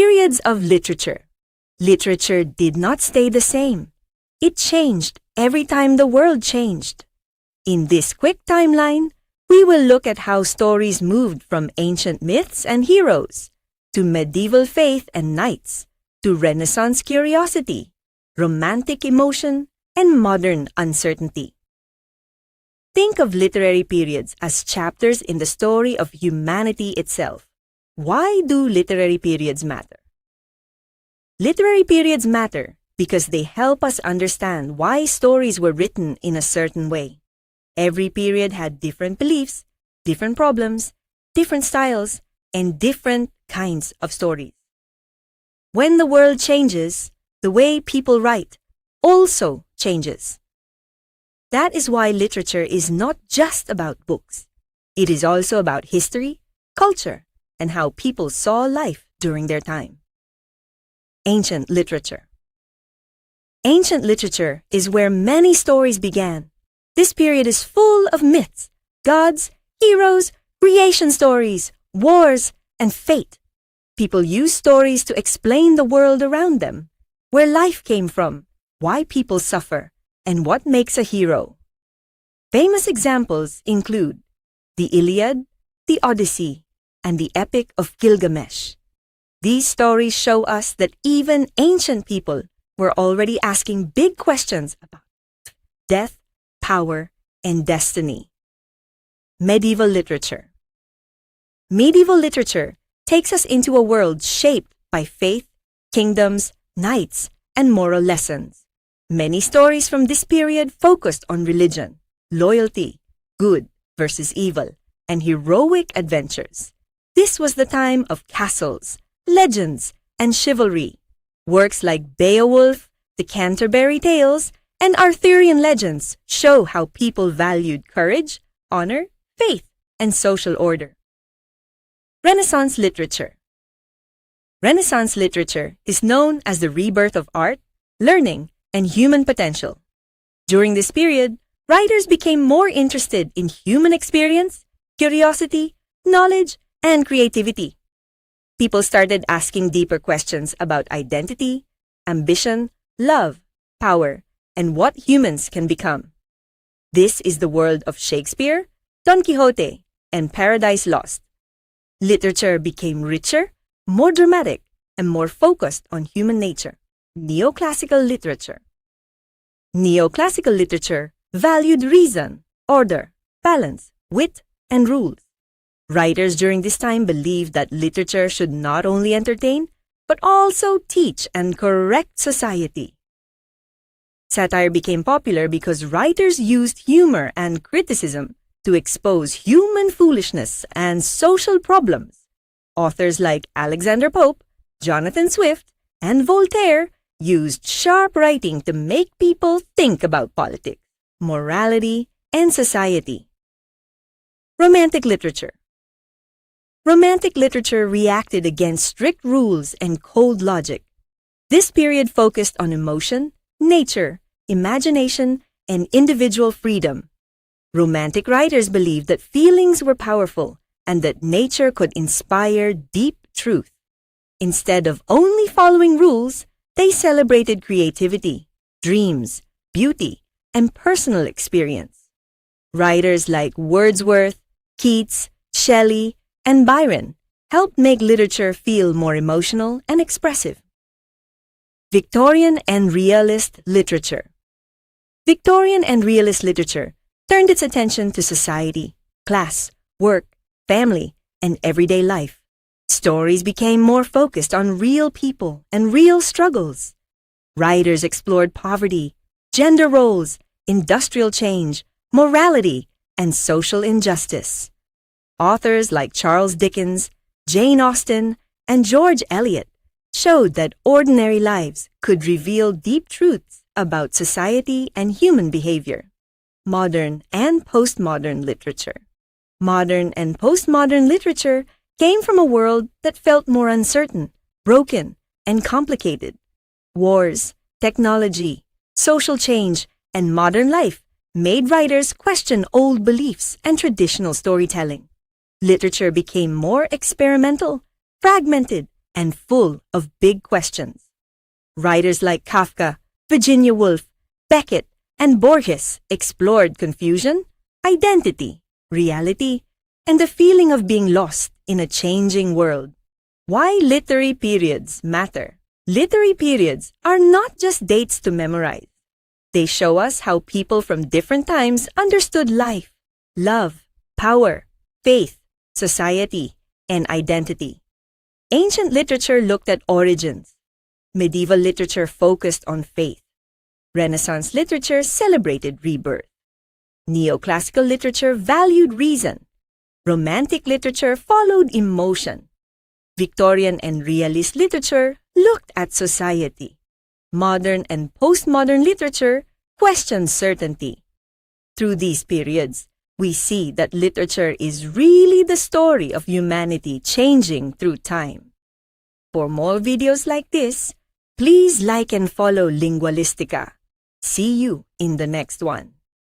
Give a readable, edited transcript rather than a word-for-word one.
Periods of literature. Literature did not stay the same. It changed every time the world changed. In this quick timeline, we will look at how stories moved from ancient myths and heroes to medieval faith and knights, to Renaissance curiosity, romantic emotion, and modern uncertainty. Think of literary periods as chapters in the story of humanity itself. Why do literary periods matter? Literary periods matter because they help us understand why stories were written in a certain way. Every period had different beliefs, different problems, different styles, and different kinds of stories. When the world changes, the way people write also changes. That is why literature is not just about books. It is also about history, culture, and how people saw life during their time. Ancient literature. Ancient literature is where many stories began. This period is full of myths, gods, heroes, creation stories, wars, and fate. People use stories to explain the world around them, where life came from, why people suffer, and what makes a hero. Famous examples include the Iliad, the Odyssey, and the Epic of Gilgamesh. These stories show us that even ancient people were already asking big questions about death, power, and destiny. Medieval literature. Medieval literature takes us into a world shaped by faith, kingdoms, knights, and moral lessons. Many stories from this period focused on religion, loyalty, good versus evil, and heroic adventures. This was the time of castles, legends, and chivalry. Works like Beowulf, the Canterbury Tales, and Arthurian legends show how people valued courage, honor, faith, and social order. Renaissance literature. Renaissance literature is known as the rebirth of art, learning, and human potential. During this period, writers became more interested in human experience, curiosity, knowledge, and creativity. People started asking deeper questions about identity, ambition, love, power, and what humans can become. This is the world of Shakespeare, Don Quixote, and Paradise Lost. Literature became richer, more dramatic, and more focused on human nature. Neoclassical literature. Neoclassical literature valued reason, order, balance, wit, and rules. Writers during this time believed that literature should not only entertain, but also teach and correct society. Satire became popular because writers used humor and criticism to expose human foolishness and social problems. Authors like Alexander Pope, Jonathan Swift, and Voltaire used sharp writing to make people think about politics, morality, and society. Romantic literature. Romantic literature reacted against strict rules and cold logic. This period focused on emotion, nature, imagination, and individual freedom. Romantic writers believed that feelings were powerful and that nature could inspire deep truth. Instead of only following rules, they celebrated creativity, dreams, beauty, and personal experience. Writers like Wordsworth, Keats, Shelley, and Byron helped make literature feel more emotional and expressive. Victorian and Realist literature. Victorian and Realist literature turned its attention to society, class, work, family, and everyday life. Stories became more focused on real people and real struggles. Writers explored poverty, gender roles, industrial change, morality, and social injustice. Authors like Charles Dickens, Jane Austen, and George Eliot showed that ordinary lives could reveal deep truths about society and human behavior. Modern and postmodern literature. Modern and postmodern literature came from a world that felt more uncertain, broken, and complicated. Wars, technology, social change, and modern life made writers question old beliefs and traditional storytelling. Literature became more experimental, fragmented, and full of big questions. Writers like Kafka, Virginia Woolf, Beckett, and Borges explored confusion, identity, reality, and the feeling of being lost in a changing world. Why literary periods matter? Literary periods are not just dates to memorize. They show us how people from different times understood life, love, power, faith, society, and identity. Ancient literature looked at origins. Medieval literature focused on faith. Renaissance literature celebrated rebirth. Neoclassical literature valued reason. Romantic literature followed emotion. Victorian and Realist literature looked at society. Modern and postmodern literature questioned certainty. Through these periods, we see that literature is really the story of humanity changing through time. For more videos like this, please like and follow Lingualistica. See you in the next one.